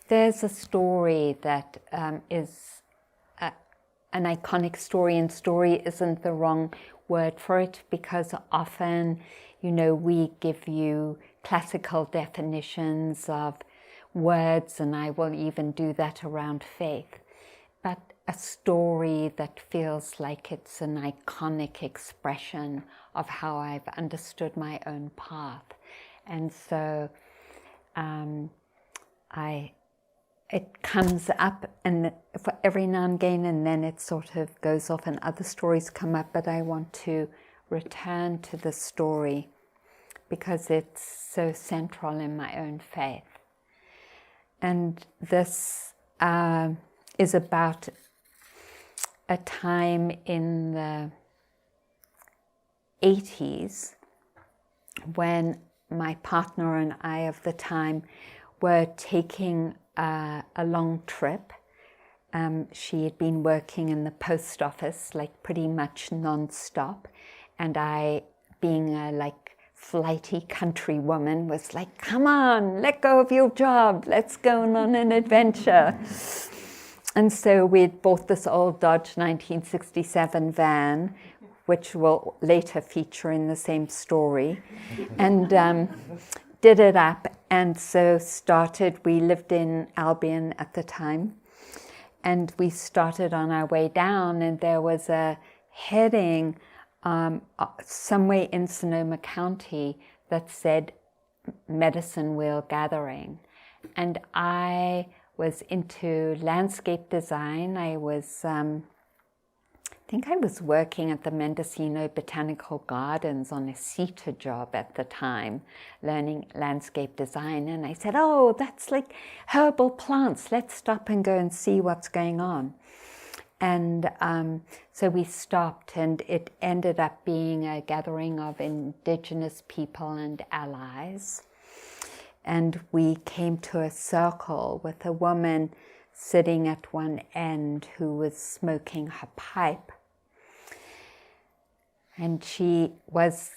There's a story that is an iconic story, and story isn't the wrong word for it, because often, we give you classical definitions of words, and I will even do that around faith. But a story that feels like it's an iconic expression of how I've understood my own path. And so it comes up, and for every now and again, and then it sort of goes off and other stories come up, but I want to return to the story because it's so central in my own faith. And this is about a time in the 80s when my partner and I of the time were taking a long trip. She had been working in the post office, like pretty much non-stop, and I, being a flighty country woman, was like, come on, let go of your job, let's go on an adventure. And so we'd bought this old Dodge 1967 van, which will later feature in the same story, and did it up. And so we lived in Albion at the time, and we started on our way down, and there was a heading somewhere in Sonoma County that said Medicine Wheel Gathering. And I was into landscape design. I think I was working at the Mendocino Botanical Gardens on a CETA job at the time, learning landscape design. And I said, oh, that's like herbal plants. Let's stop and go and see what's going on. And so we stopped, and it ended up being a gathering of indigenous people and allies. And we came to a circle with a woman sitting at one end who was smoking her pipe. And she was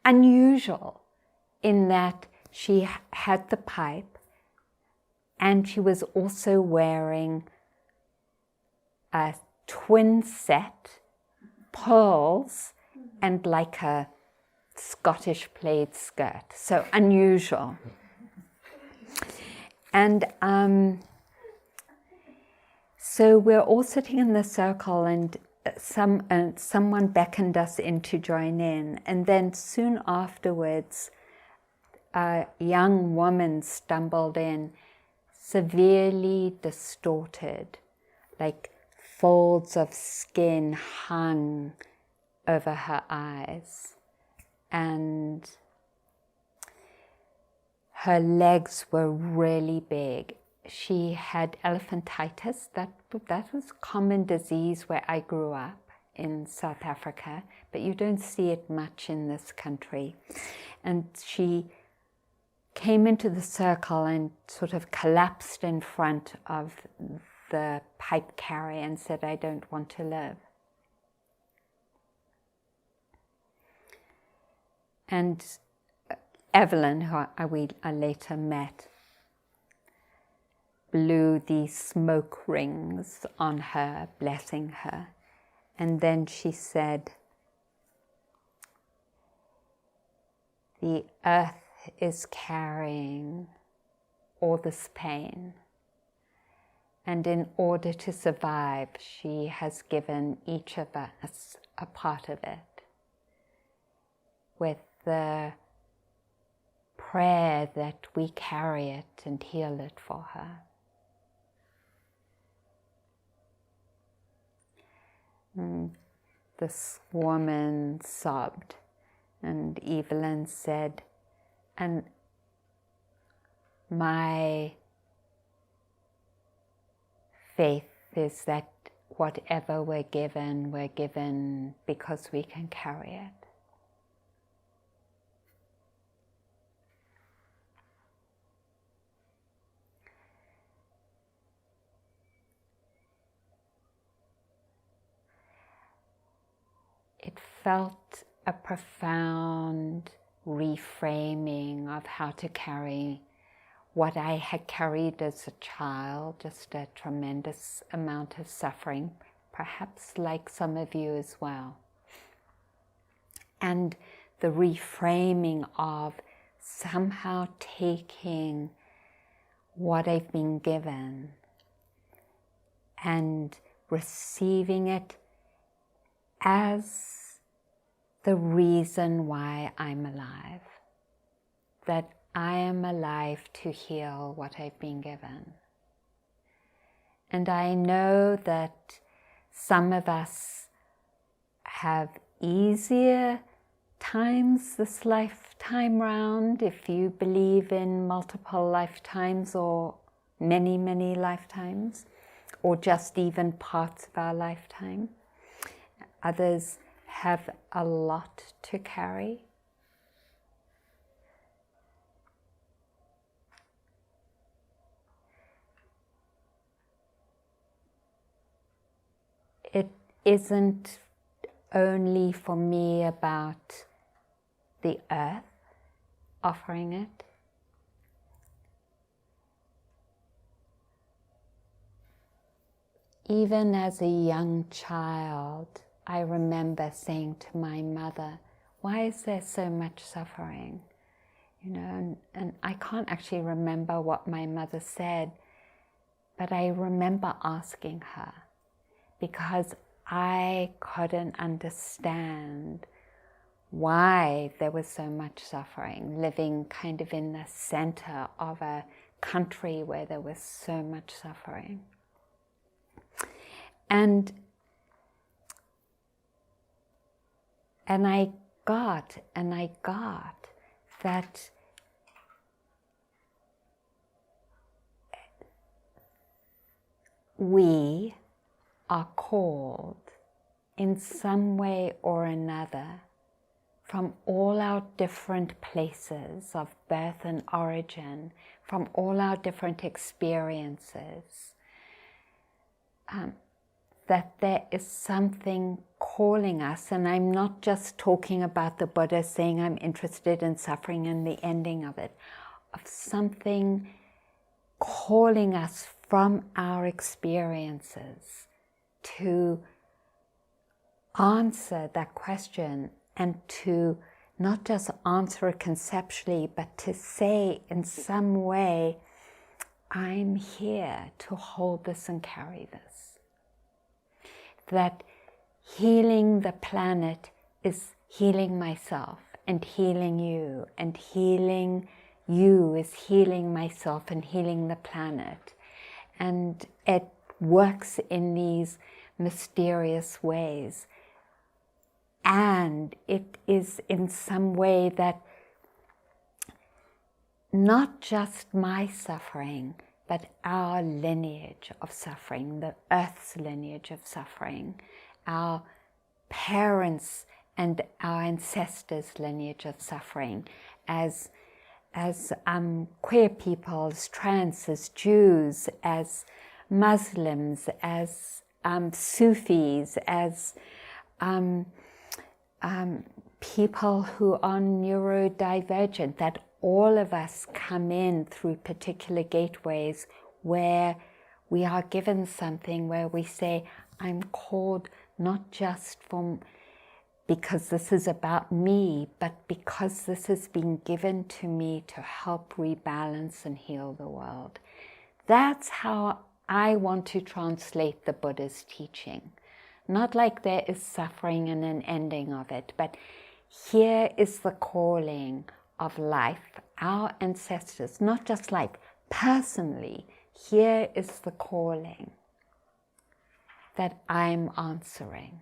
unusual in that she had the pipe, and she was also wearing a twin set, pearls, and like a Scottish plaid skirt. So unusual. And so we're all sitting in the circle, and someone beckoned us in to join in. And then soon afterwards, a young woman stumbled in, severely distorted, like folds of skin hung over her eyes, and her legs were really big. She had elephantitis. That was a common disease where I grew up in South Africa, but you don't see it much in this country. And she came into the circle and sort of collapsed in front of the pipe carrier and said, I don't want to live. And Evelyn, who I later met, blew these smoke rings on her, blessing her. And then she said, the earth is carrying all this pain, and in order to survive, she has given each of us a part of it, with the prayer that we carry it and heal it for her. And this woman sobbed, and Evelyn said, and my faith is that whatever we're given because we can carry it. It felt a profound reframing of how to carry what I had carried as a child, just a tremendous amount of suffering, perhaps like some of you as well. And the reframing of somehow taking what I've been given and receiving it as the reason why I'm alive, that I am alive to heal what I've been given. And I know that some of us have easier times this lifetime round, if you believe in multiple lifetimes or many, many lifetimes, or just even parts of our lifetime. Others have a lot to carry. It isn't only for me about the earth offering it. Even as a young child, I remember saying to my mother, why is there so much suffering? You know, and I can't actually remember what my mother said, but I remember asking her because I couldn't understand why there was so much suffering, living kind of in the center of a country where there was so much suffering. And I got that we are called in some way or another from all our different places of birth and origin, from all our different experiences, that there is something calling us, and I'm not just talking about the Buddha saying I'm interested in suffering and the ending of it, of something calling us from our experiences to answer that question and to not just answer it conceptually, but to say in some way, I'm here to hold this and carry this. That healing the planet is healing myself and healing you, and healing you is healing myself and healing the planet. And it works in these mysterious ways. And it is in some way that not just my suffering, but our lineage of suffering, the earth's lineage of suffering, our parents and our ancestors' lineage of suffering, as queer people, as trans, as Jews, as Muslims, as Sufis, as people who are neurodivergent, that all of us come in through particular gateways where we are given something, where we say, I'm called not just because this is about me, but because this has been given to me to help rebalance and heal the world. That's how I want to translate the Buddha's teaching. Not like there is suffering and an ending of it, but here is the calling of life, our ancestors, not just life, personally, here is the calling that I'm answering.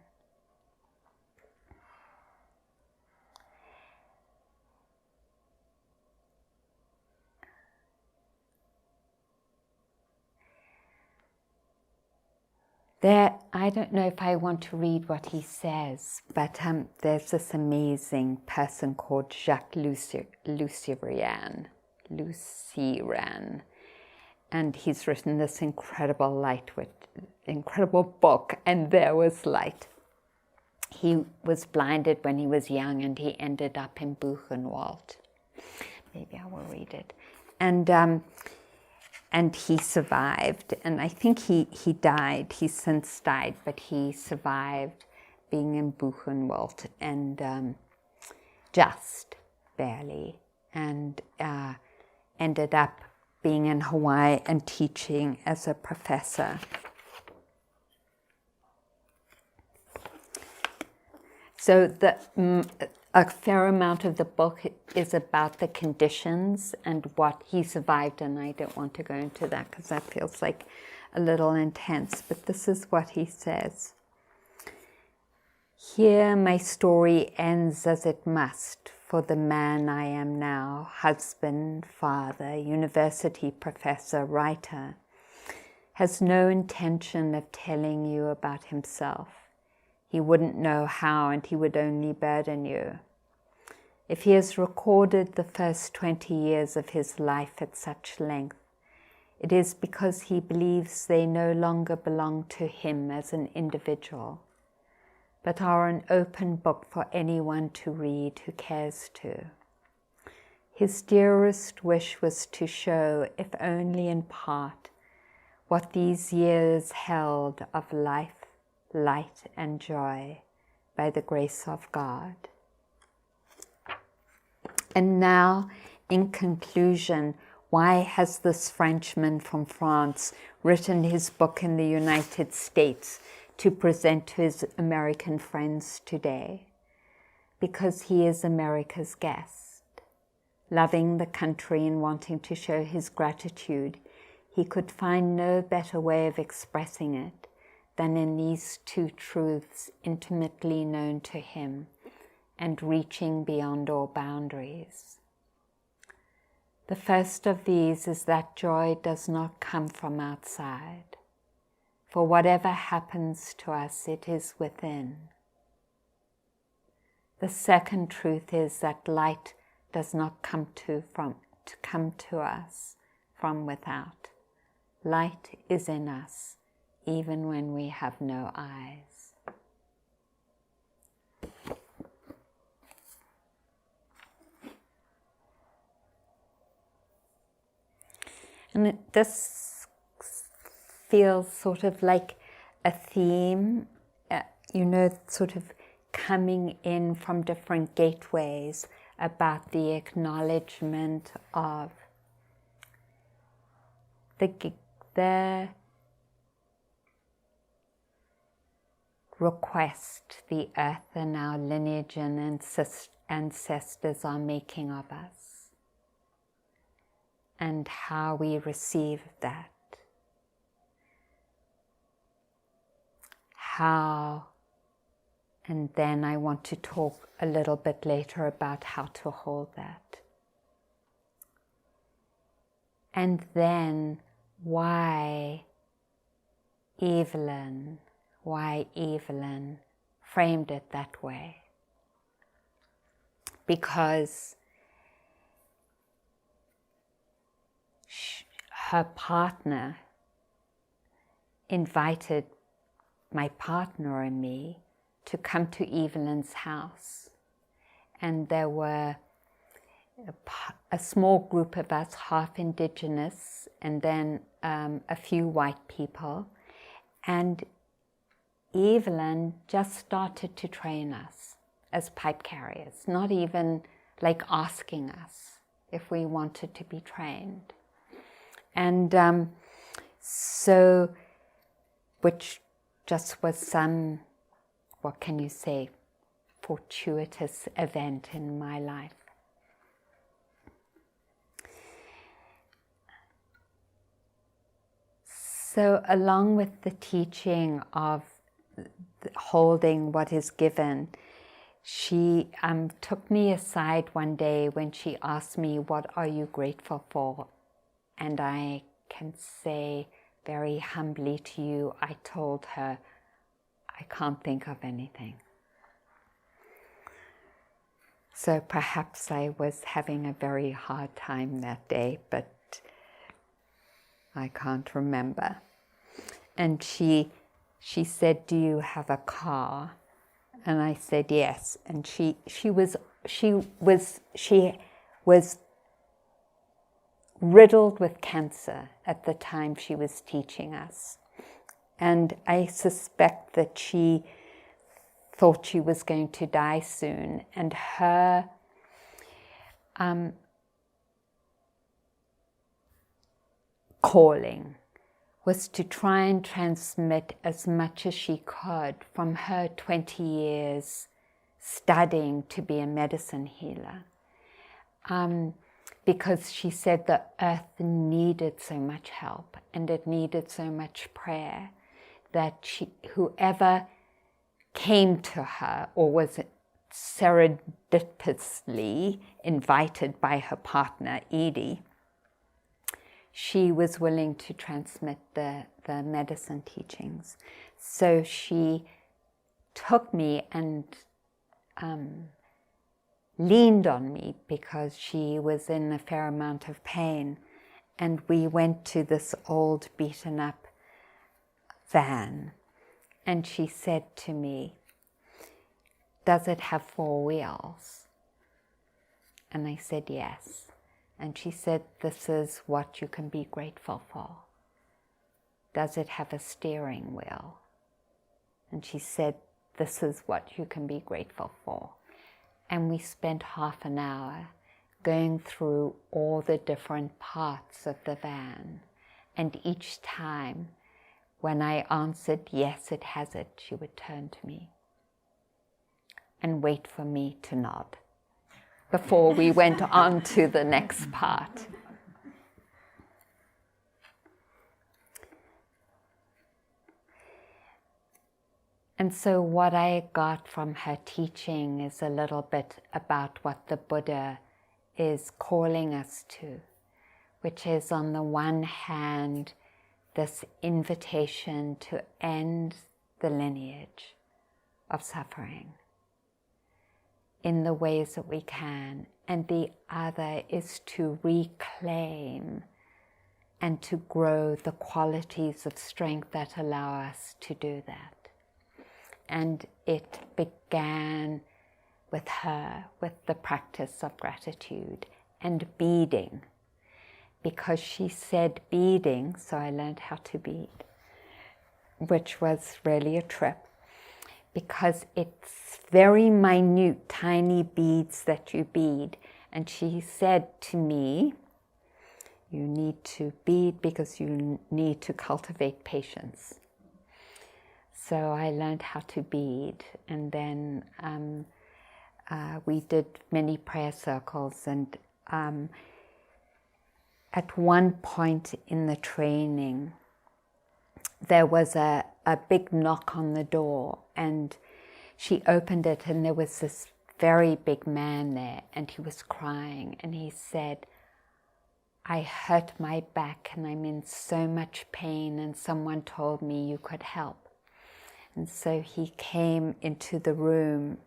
I don't know if I want to read what he says, but there's this amazing person called Jacques Lucerian, and he's written this incredible book, And There Was Light. he was blinded when he was young, and he ended up in Buchenwald. Maybe I will read it. And he survived, and I think he died. He's since died, but he survived being in Buchenwald, and just barely, and ended up being in Hawaii and teaching as a professor. So a fair amount of the book is about the conditions and what he survived, and I don't want to go into that because that feels like a little intense, but this is what he says. Here my story ends as it must for the man I am now, husband, father, university professor, writer, has no intention of telling you about himself. He wouldn't know how, and he would only burden you. If he has recorded the first 20 years of his life at such length, it is because he believes they no longer belong to him as an individual, but are an open book for anyone to read who cares to. His dearest wish was to show, if only in part, what these years held of life, light and joy by the grace of God. And now, in conclusion, why has this Frenchman from France written his book in the United States to present to his American friends today? Because he is America's guest. Loving the country and wanting to show his gratitude, he could find no better way of expressing it than in these two truths intimately known to him and reaching beyond all boundaries. The first of these is that joy does not come from outside. For whatever happens to us, it is within. The second truth is that light does not come to us from without. Light is in us, even when we have no eyes. And this feels sort of like a theme, sort of coming in from different gateways about the acknowledgement of the request the earth and our lineage and ancestors are making of us, and how we receive that. How, and then I want to talk a little bit later about how to hold that. And then why Evelyn framed it that way. Because her partner invited my partner and me to come to Evelyn's house. And there were a small group of us, half indigenous, and then a few white people. And Evelyn just started to train us as pipe carriers, not even like asking us if we wanted to be trained. And so, which just was some, what can you say, fortuitous event in my life. So along with the teaching of holding what is given, she took me aside one day when she asked me, "What are you grateful for?" And I can say very humbly to you, I told her, I can't think of anything. So perhaps I was having a very hard time that day, but I can't remember. And she said, "Do you have a car?" And I said yes. And she was riddled with cancer at the time she was teaching us. And I suspect that she thought she was going to die soon. And her calling was to try and transmit as much as she could from her 20 years studying to be a medicine healer. Because she said the earth needed so much help and it needed so much prayer that whoever came to her or was serendipitously invited by her partner, Edie, she was willing to transmit the medicine teachings. So she took me and leaned on me because she was in a fair amount of pain. And we went to this old beaten up van. And she said to me, "Does it have 4 wheels?" And I said yes. And she said, "This is what you can be grateful for. Does it have a steering wheel?" And she said, "This is what you can be grateful for." And we spent half an hour going through all the different parts of the van. And each time, when I answered, "Yes, it has it," she would turn to me and wait for me to nod before we went on to the next part. And so what I got from her teaching is a little bit about what the Buddha is calling us to, which is on the one hand, this invitation to end the lineage of suffering in the ways that we can, and the other is to reclaim and to grow the qualities of strength that allow us to do that. And it began with her, with the practice of gratitude and beading, because she said beading, so I learned how to bead, which was really a trip, because it's very minute, tiny beads that you bead. And she said to me, "You need to bead because you need to cultivate patience." So I learned how to bead, and then we did many prayer circles, and at one point in the training, there was a big knock on the door, and she opened it, and there was this very big man there, and he was crying, and he said, "I hurt my back, and I'm in so much pain, and someone told me you could help." And so he came into the room,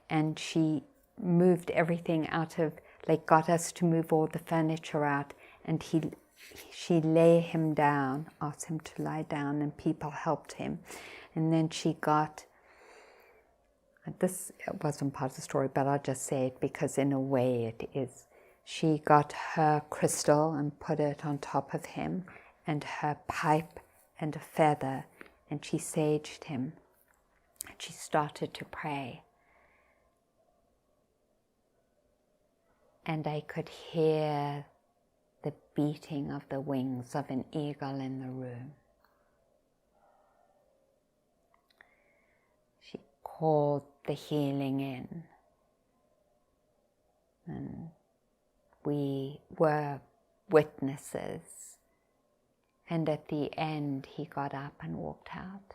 and she moved everything out of, got us to move all the furniture out, and she lay him down, asked him to lie down, and people helped him. And then she got, this wasn't part of the story, but I'll just say it because in a way it is. She got her crystal and put it on top of him, and her pipe and a feather, and she saged him. And she started to pray. And I could hear the beating of the wings of an eagle in the room. She called the healing in. And we were witnesses. And at the end, he got up and walked out.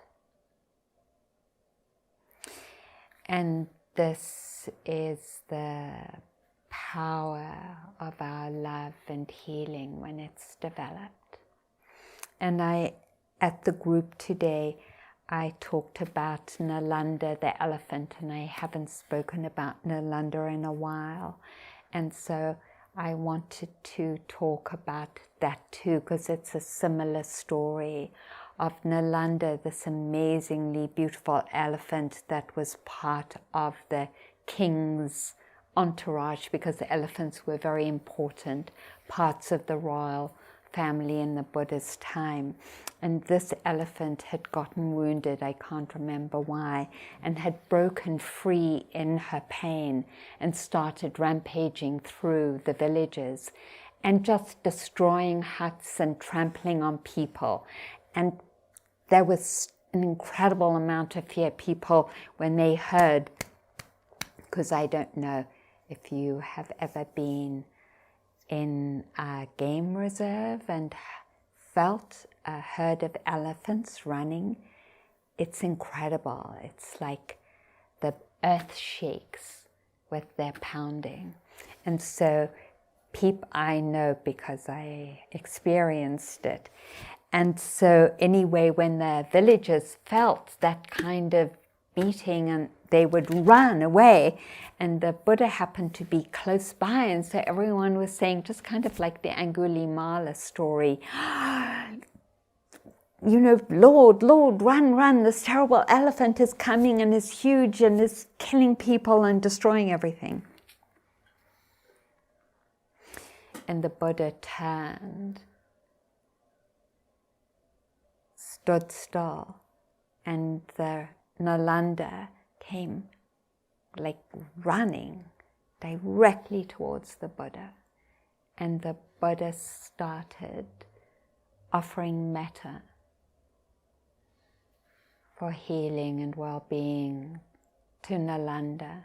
And this is the power of our love and healing when it's developed. And at the group today, I talked about Nalanda, the elephant, and I haven't spoken about Nalanda in a while. And so I wanted to talk about that too, because it's a similar story of Nalanda, this amazingly beautiful elephant that was part of the king's entourage, because the elephants were very important parts of the royal family in the Buddha's time. And this elephant had gotten wounded, I can't remember why, and had broken free in her pain and started rampaging through the villages and just destroying huts and trampling on people. And there was an incredible amount of fear. People, when they heard, because I don't know if you have ever been in a game reserve and felt a herd of elephants running, it's incredible. It's like the earth shakes with their pounding. And so I know because I experienced it. And so anyway, when the villagers felt that kind of beating, and they would run away, and the Buddha happened to be close by, and so everyone was saying, just kind of like the Angulimala story, you know, Lord, run, this terrible elephant is coming and is huge and is killing people and destroying everything. And the Buddha turned, stood still, and the Nalanda came like running directly towards the Buddha. And the Buddha started offering metta for healing and well-being to Nalanda.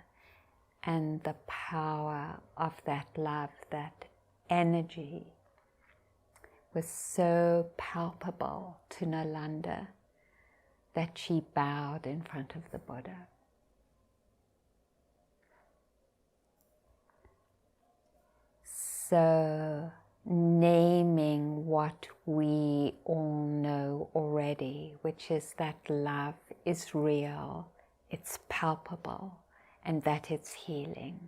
And the power of that love, that energy, was so palpable to Nalanda that she bowed in front of the Buddha. So, naming what we all know already, which is that love is real, it's palpable, and that it's healing.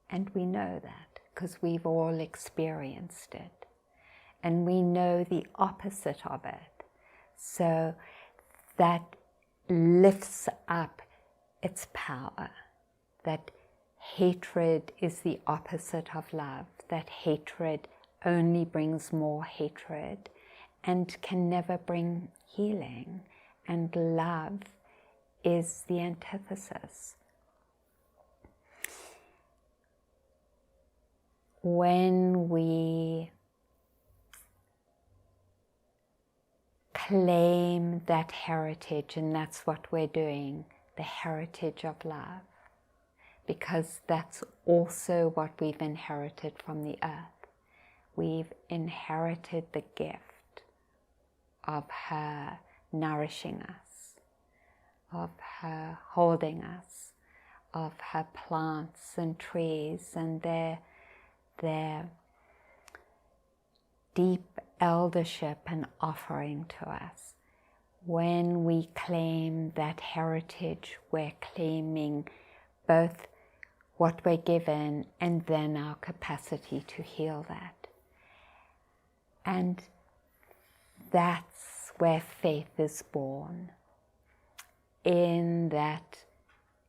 And we know that because we've all experienced it. And we know the opposite of it. So that lifts up its power, that hatred is the opposite of love, that hatred only brings more hatred and can never bring healing, and love is the antithesis. When we claim that heritage, and that's what we're doing, the heritage of love, because that's also what we've inherited from the earth. We've inherited the gift of her nourishing us, of her holding us, of her plants and trees and their deep eldership and offering to us. When we claim that heritage, we're claiming both what we're given and then our capacity to heal that. And that's where faith is born, in that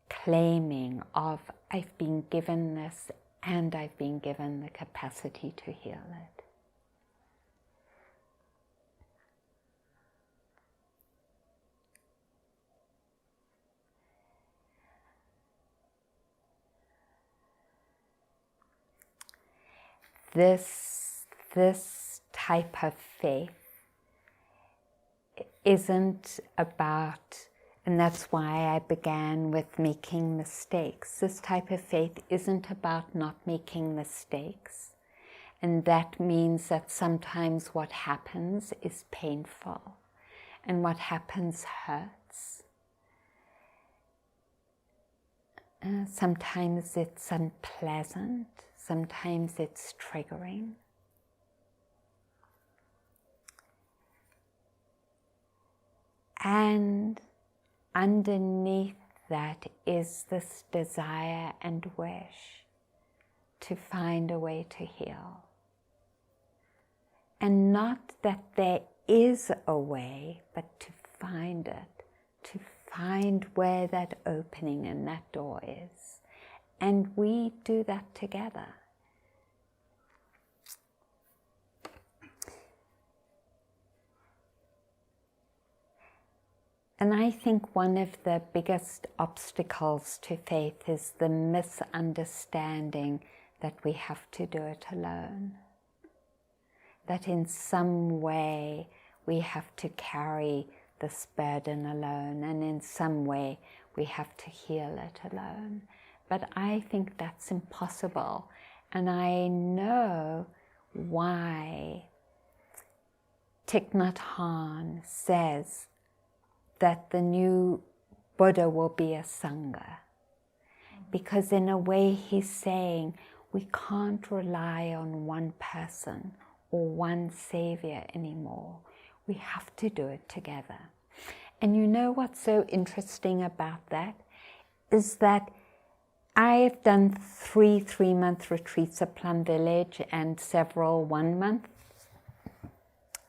claiming of I've been given this and I've been given the capacity to heal it. This type of faith isn't about, and that's why I began with making mistakes. This type of faith isn't about not making mistakes. And that means that sometimes what happens is painful and what happens hurts. Sometimes it's unpleasant. Sometimes it's triggering. And underneath that is this desire and wish to find a way to heal. And not that there is a way, but to find it, to find where that opening and that door is. And we do that together. And I think one of the biggest obstacles to faith is the misunderstanding that we have to do it alone. That in some way we have to carry this burden alone, and in some way we have to heal it alone. But I think that's impossible, and I know why Thich Nhat Hanh says that the new Buddha will be a Sangha. Because in a way he's saying we can't rely on one person or one savior anymore. We have to do it together. And you know what's so interesting about that? Is that I have done 3 3-month retreats at Plum Village and several 1-month.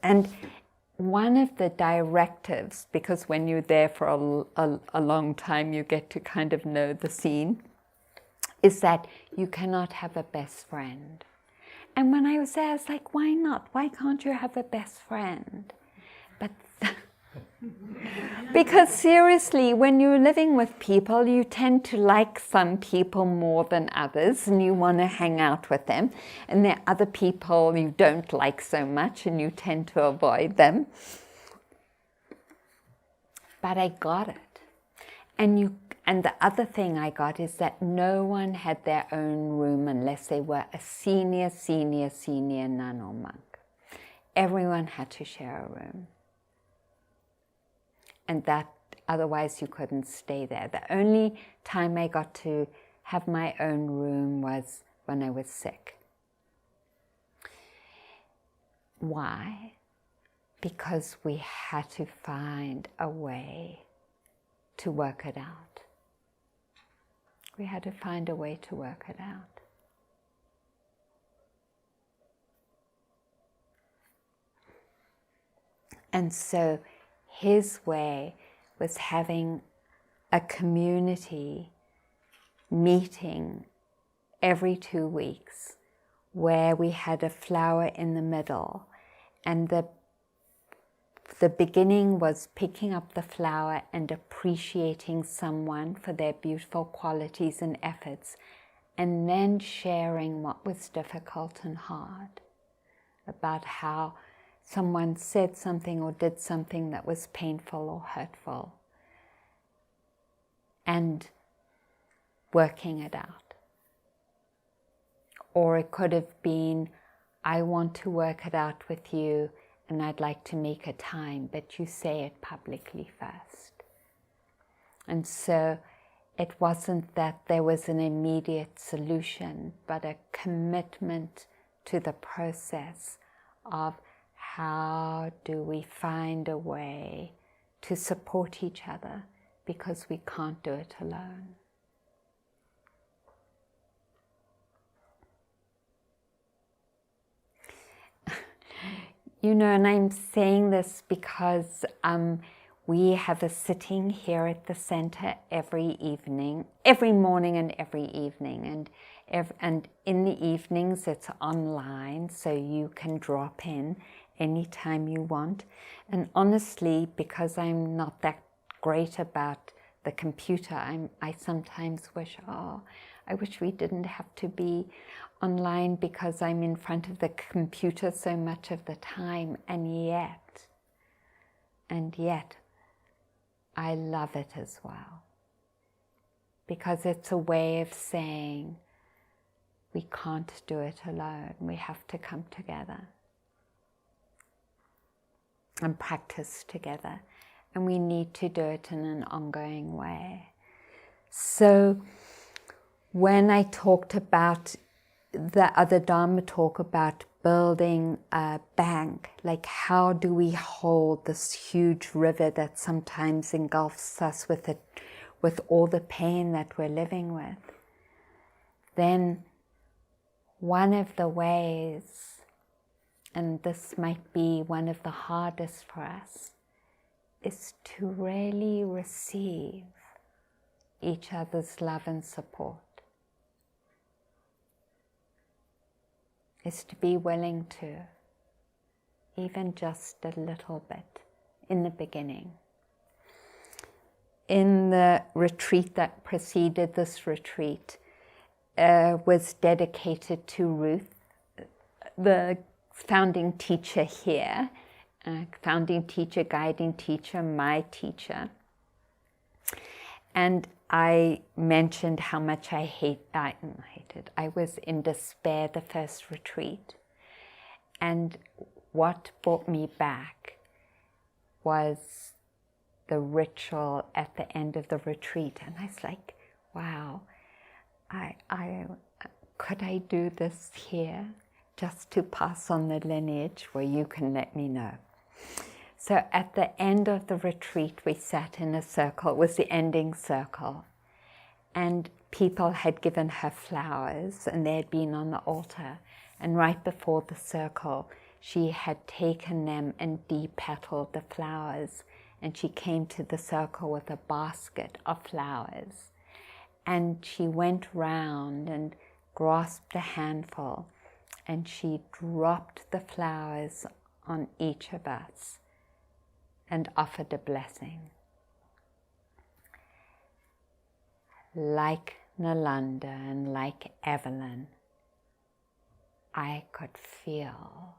And one of the directives, because when you're there for a long time, you get to kind of know the scene, is that you cannot have a best friend. And when I was there, I was like, why not? Why can't you have a best friend? But because seriously, when you're living with people, you tend to like some people more than others, and you want to hang out with them. And there are other people you don't like so much, and you tend to avoid them. But I got it. And the other thing I got is that no one had their own room unless they were a senior nun or monk. Everyone had to share a room. And that, otherwise you couldn't stay there. The only time I got to have my own room was when I was sick. Why? Because we had to find a way to work it out. We had to find a way to work it out. And so his way was having a community meeting every 2 weeks where we had a flower in the middle, and the beginning was picking up the flower and appreciating someone for their beautiful qualities and efforts, and then sharing what was difficult and hard, about how someone said something or did something that was painful or hurtful, and working it out. Or it could have been, I want to work it out with you and I'd like to make a time, but you say it publicly first. And so it wasn't that there was an immediate solution, but a commitment to the process of how do we find a way to support each other, because we can't do it alone. You know, and I'm saying this because we have a sitting here at the center every morning and every evening. And in the evenings it's online, so you can drop in anytime you want. And honestly, because I'm not that great about the computer, I sometimes wish, I wish we didn't have to be online, because I'm in front of the computer so much of the time, and yet I love it as well, because it's a way of saying we can't do it alone, we have to come together and practice together, and we need to do it in an ongoing way. So when I talked about the other Dharma talk about building a bank, like how do we hold this huge river that sometimes engulfs us with all the pain that we're living with, then one of the ways and this might be one of the hardest for us, is to really receive each other's love and support. Is to be willing to, even just a little bit in the beginning. In the retreat that preceded this retreat, was dedicated to Ruth, the founding teacher here, founding teacher, guiding teacher, my teacher. And I mentioned how much I hated. I was in despair the first retreat. And what brought me back was the ritual at the end of the retreat. And I was like, wow, could I do this here just to pass on the lineage where you can let me know? So at the end of the retreat, we sat in a circle. It was the ending circle. And people had given her flowers, and they had been on the altar. And right before the circle, she had taken them and depetaled the flowers. And she came to the circle with a basket of flowers. And she went round and grasped a handful, and she dropped the flowers on each of us and offered a blessing. Like Nalanda and like Evelyn, I could feel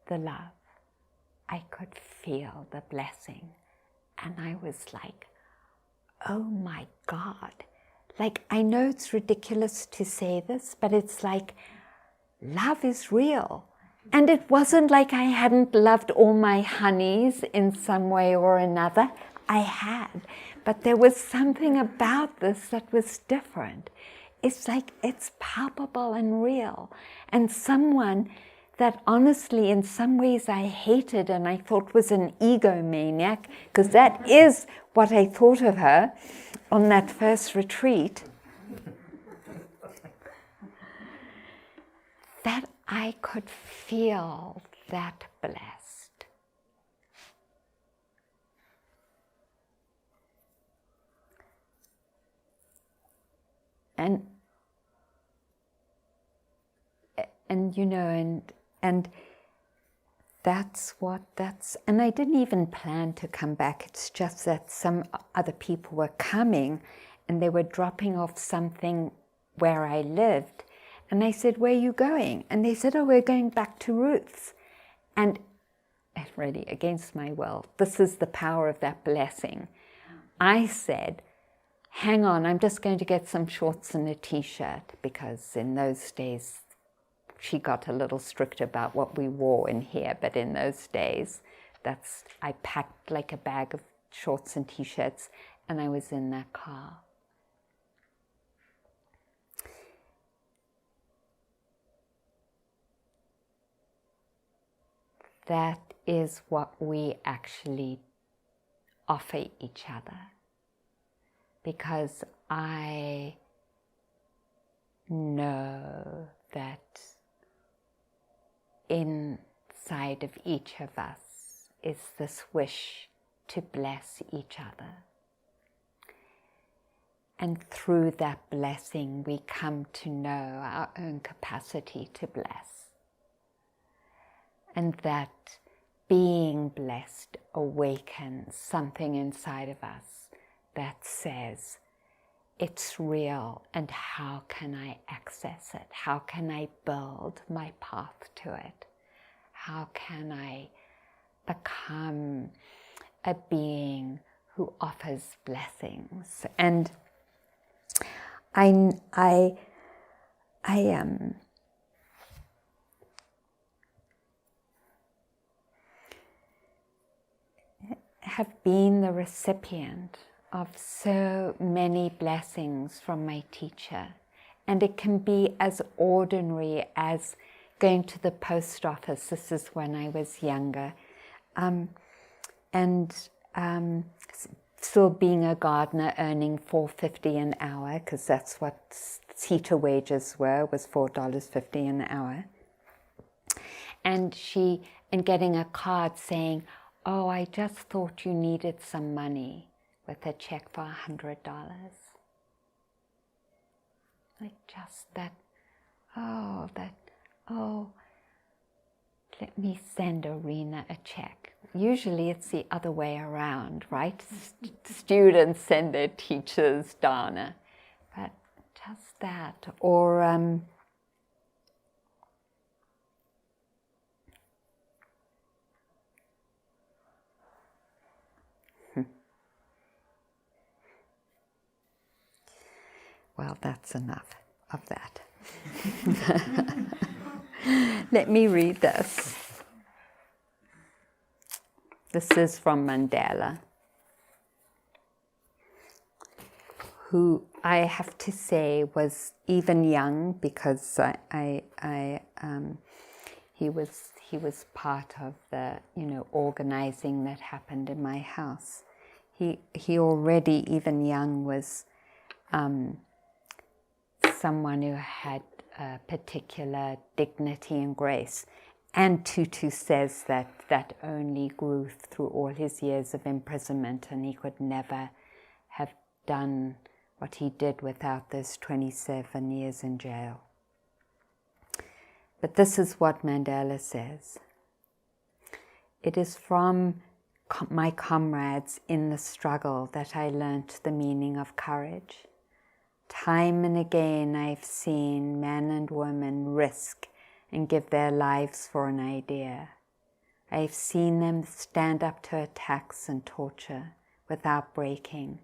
the love. I could feel the blessing. And I was like, oh my God. Like, I know it's ridiculous to say this, but it's like, love is real. And it wasn't like I hadn't loved all my honeys in some way or another. I had. But there was something about this that was different. It's like, it's palpable and real. And someone that honestly, in some ways, I hated and I thought was an egomaniac, because that is what I thought of her on that first retreat, that I could feel that blessed. And you know, and and I didn't even plan to come back. It's just that some other people were coming and they were dropping off something where I lived. And I said, where are you going? And they said, oh, we're going back to Ruth's. And really, against my will, this is the power of that blessing. I said, hang on, I'm just going to get some shorts and a t-shirt, because in those days, she got a little strict about what we wore in here, but in those days, I packed like a bag of shorts and t-shirts, and I was in that car. That is what we actually offer each other, because I know that inside of each of us is this wish to bless each other. And through that blessing, we come to know our own capacity to bless. And that being blessed awakens something inside of us that says, it's real, and how can I access it? How can I build my path to it? How can I become a being who offers blessings? And I have been the recipient of so many blessings from my teacher. And it can be as ordinary as going to the post office. This is when I was younger. Still being a gardener, earning $4.50 an hour, because that's what Sita wages was $4.50 an hour. and getting a card saying, "Oh, I just thought you needed some money," with a check for $100. Like just that, let me send Arena a check. Usually it's the other way around, right? Students send their teachers Dharma. But just that. Or well, that's enough of that. Let me read this. This is from Mandela, who I have to say was even young, because he was part of the organizing that happened in my house. He already, even young, was someone who had a particular dignity and grace. And Tutu says that only grew through all his years of imprisonment, and he could never have done what he did without those 27 years in jail. But this is what Mandela says. It is from my comrades in the struggle that I learnt the meaning of courage. Time and again I've seen men and women risk and give their lives for an idea. I've seen them stand up to attacks and torture without breaking,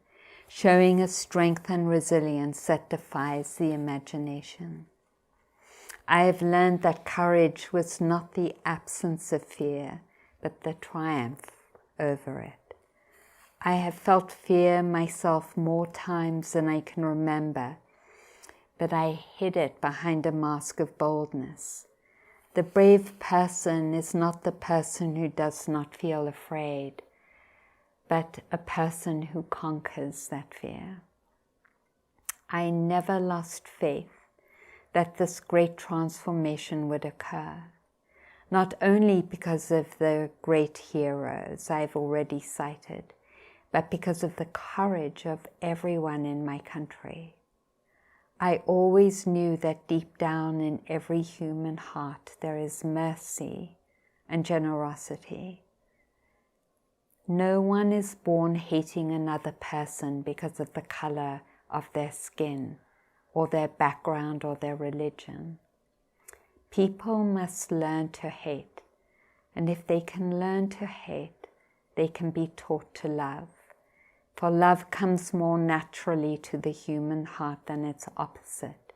showing a strength and resilience that defies the imagination. I have learned that courage was not the absence of fear, but the triumph over it. I have felt fear myself more times than I can remember, but I hid it behind a mask of boldness. The brave person is not the person who does not feel afraid, but a person who conquers that fear. I never lost faith that this great transformation would occur, not only because of the great heroes I've already cited, but because of the courage of everyone in my country. I always knew that deep down in every human heart there is mercy and generosity. No one is born hating another person because of the color of their skin, or their background, or their religion. People must learn to hate, and if they can learn to hate, they can be taught to love. For love comes more naturally to the human heart than its opposite.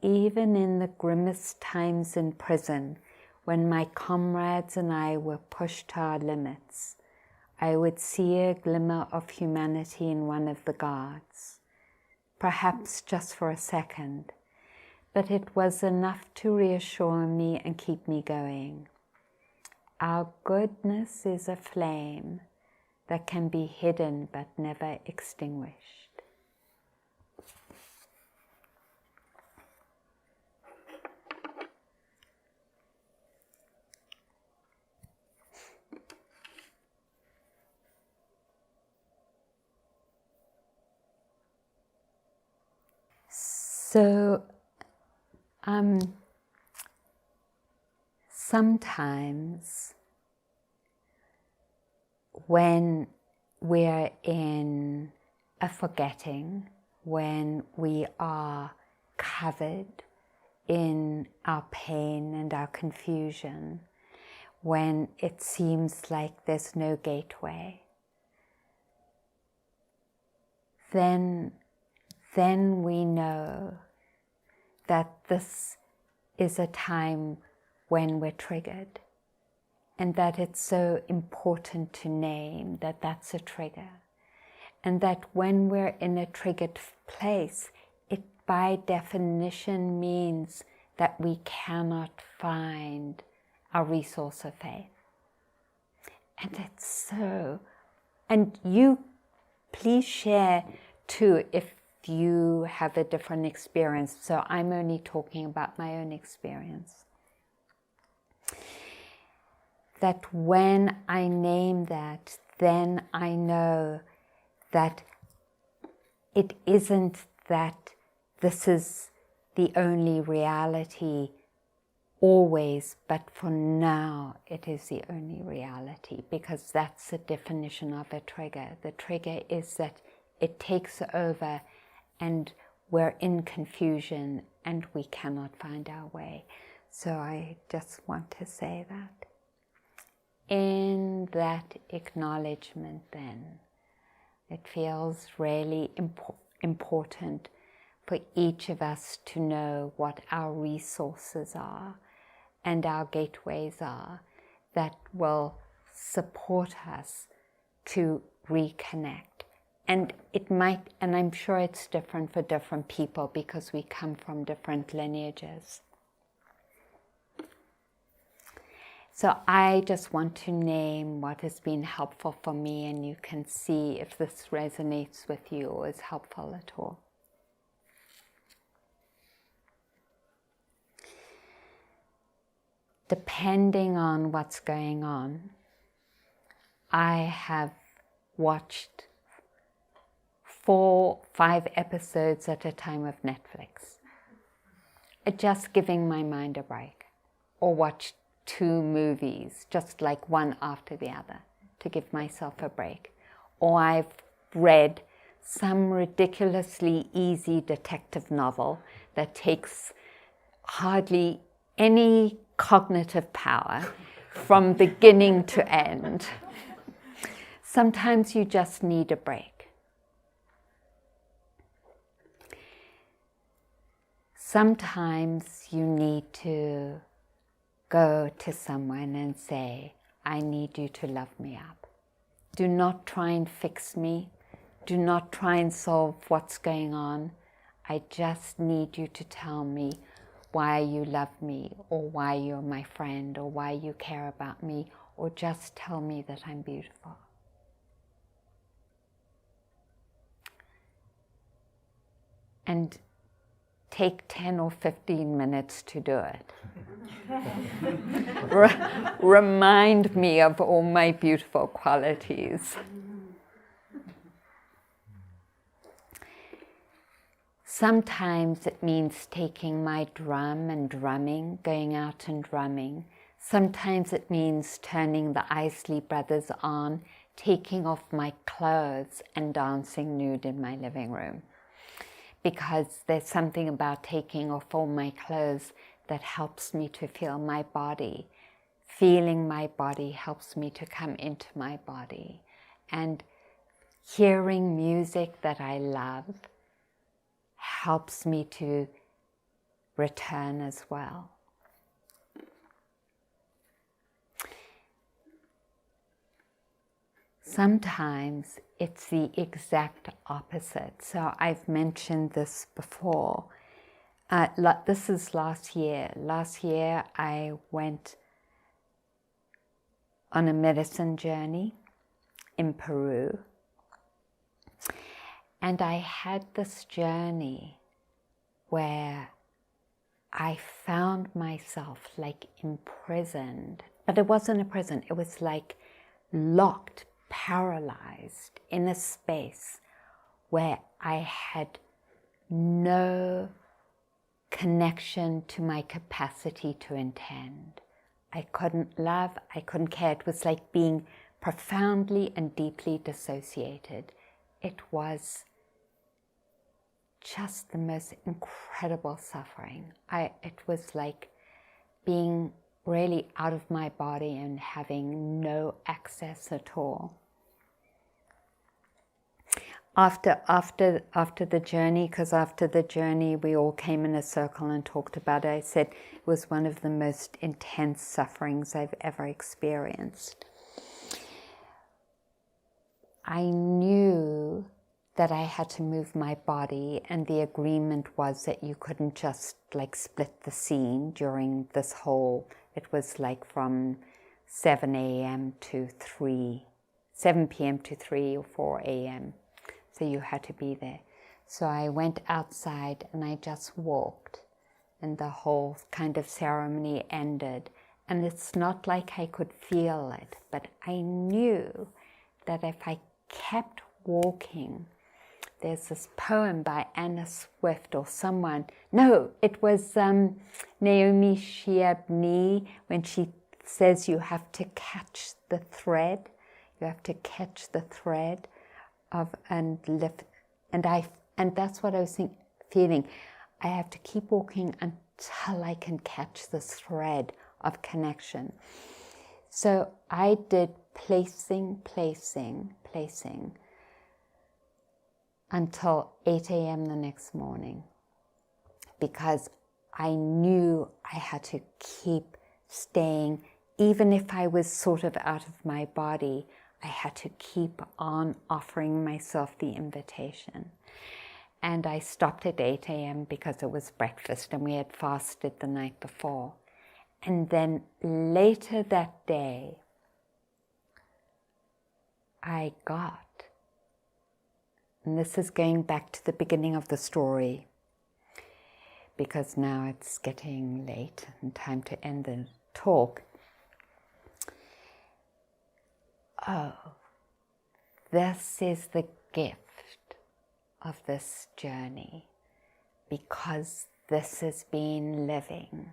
Even in the grimmest times in prison, when my comrades and I were pushed to our limits, I would see a glimmer of humanity in one of the guards, perhaps just for a second, but it was enough to reassure me and keep me going. Our goodness is a flame that can be hidden but never extinguished. So, sometimes when we're in a forgetting, when we are covered in our pain and our confusion, when it seems like there's no gateway, then we know that this is a time when we're triggered, and that it's so important to name that that's a trigger, and that when we're in a triggered place, it by definition means that we cannot find our resource of faith. And it's so, and you please share too if you have a different experience. So I'm only talking about my own experience. That when I name that, then I know that it isn't that this is the only reality always, but for now it is the only reality, because that's the definition of a trigger. The trigger is that it takes over and we're in confusion and we cannot find our way. So I just want to say that. In that acknowledgement then, it feels really important for each of us to know what our resources are and our gateways are that will support us to reconnect. And it might, and I'm sure it's different for different people because we come from different lineages. So I just want to name what has been helpful for me, and you can see if this resonates with you or is helpful at all. Depending on what's going on, I have watched 4-5 episodes at a time of Netflix. Just giving my mind a break, or watched 2 movies, just like one after the other, to give myself a break. Or I've read some ridiculously easy detective novel that takes hardly any cognitive power from beginning to end. Sometimes you just need a break. Sometimes you need to go to someone and say, I need you to love me up. Do not try and fix me. Do not try and solve what's going on. I just need you to tell me why you love me, or why you're my friend, or why you care about me, or just tell me that I'm beautiful. And take 10 or 15 minutes to do it. Remind me of all my beautiful qualities. Sometimes it means taking my drum and drumming, going out and drumming. Sometimes it means turning the Isley Brothers on, taking off my clothes and dancing nude in my living room. Because there's something about taking off all my clothes that helps me to feel my body. Feeling my body helps me to come into my body. And hearing music that I love helps me to return as well. Sometimes it's the exact opposite. So I've mentioned this before. This is last year. Last year I went on a medicine journey in Peru. And I had this journey where I found myself like imprisoned. But it wasn't a prison. It was like locked, paralyzed in a space where I had no connection to my capacity to intend. I couldn't love, I couldn't care. It was like being profoundly and deeply dissociated. It was just the most incredible suffering. It was like being really out of my body and having no access at all. After the journey, because after the journey we all came in a circle and talked about it, I said it was one of the most intense sufferings I've ever experienced. I knew that I had to move my body, and the agreement was that you couldn't just like split the scene during this whole, it was like from 7 p.m. to 3 or 4 a.m. So you had to be there. So I went outside and I just walked, and the whole kind of ceremony ended, And it's not like I could feel it, but I knew that if I kept walking, there's this poem by Anna Swift or someone. No, it was Naomi Shihab, when she says you have to catch the thread. You have to catch the thread of and lift. And that's what I was feeling. I have to keep walking until I can catch this thread of connection. So I did placing until 8 a.m. the next morning, because I knew I had to keep staying. Even if I was sort of out of my body, I had to keep on offering myself the invitation. And I stopped at 8 a.m. because it was breakfast and we had fasted the night before. And then later that day, I got, and this is going back to the beginning of the story, because now it's getting late and time to end the talk. Oh, this is the gift of this journey, because this has been living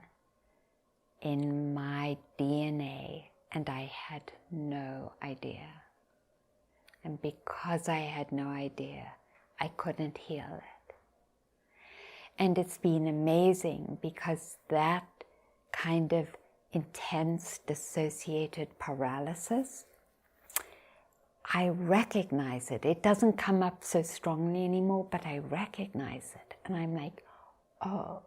in my DNA and I had no idea. And because I had no idea, I couldn't heal it. And it's been amazing, because that kind of intense dissociated paralysis, I recognize it. It doesn't come up so strongly anymore, but I recognize it. And I'm like, oh,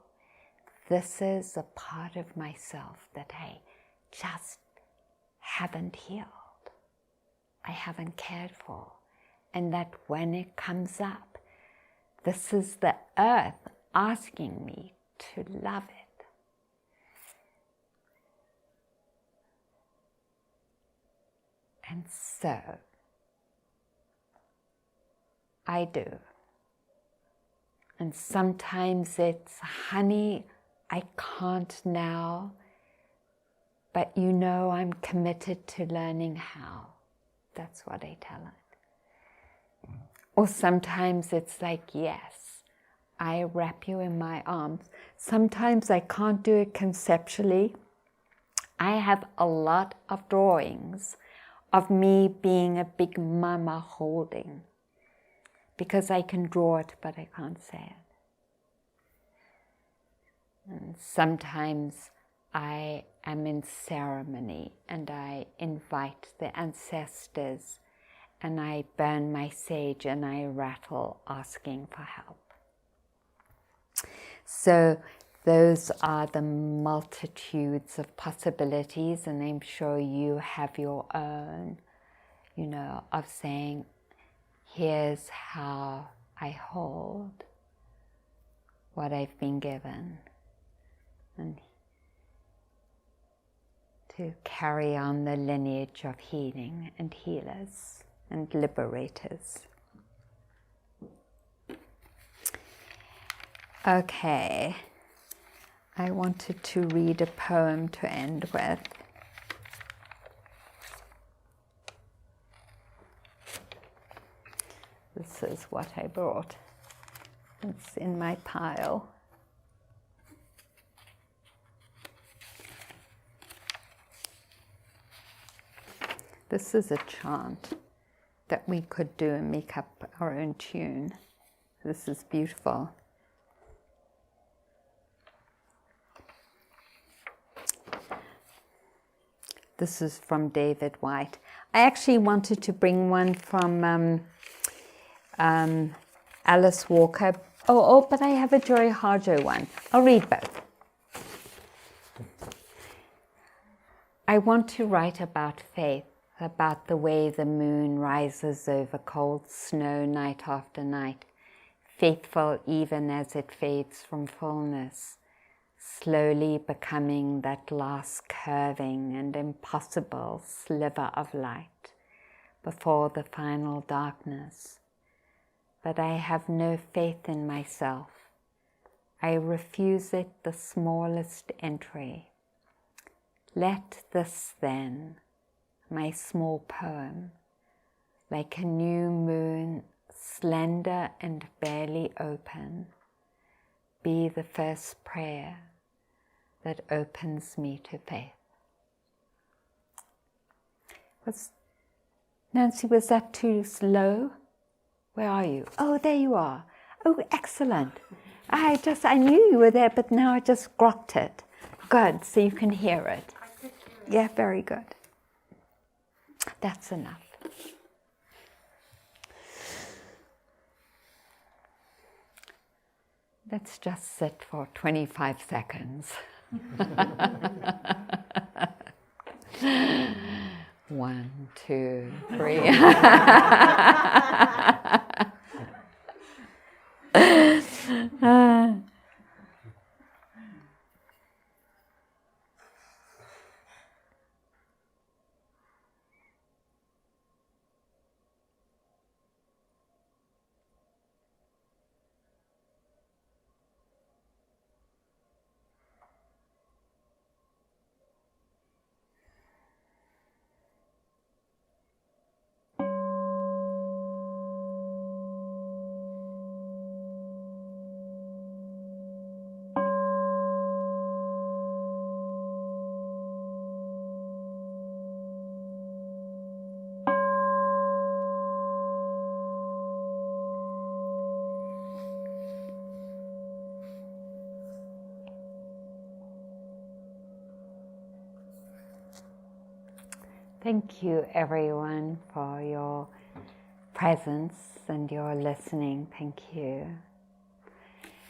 this is a part of myself that I just haven't healed. I haven't cared for. And that when it comes up, this is the earth asking me to love it. And so I do. And sometimes it's, honey, I can't now, but you know I'm committed to learning how. That's what I tell it. Or sometimes it's like, yes, I wrap you in my arms. Sometimes I can't do it conceptually. I have a lot of drawings of me being a big mama holding, because I can draw it, but I can't say it. And sometimes I am in ceremony and I invite the ancestors and I burn my sage and I rattle asking for help. So those are the multitudes of possibilities, and I'm sure you have your own, of saying, here's how I hold what I've been given, and to carry on the lineage of healing and healers and liberators. Okay, I wanted to read a poem to end with. This is what I brought. It's in my pile. This is a chant that we could do and make up our own tune. This is beautiful. This is from David White. I actually wanted to bring one from Alice Walker. But I have a Joy Harjo one. I'll read both. I want to write about faith, about the way the moon rises over cold snow night after night, faithful even as it fades from fullness, slowly becoming that last curving and impossible sliver of light before the final darkness. But I have no faith in myself. I refuse it the smallest entry. Let this then, my small poem, like a new moon, slender and barely open, be the first prayer that opens me to faith. Nancy, was that too slow? Where are you? Oh, there you are. Oh, excellent. I knew you were there, but now I just grokked it. Good, so you can hear it. Yeah, very good. That's enough. Let's just sit for 25 seconds. 1, 2, 3. Thank you, everyone, for your presence and your listening. Thank you.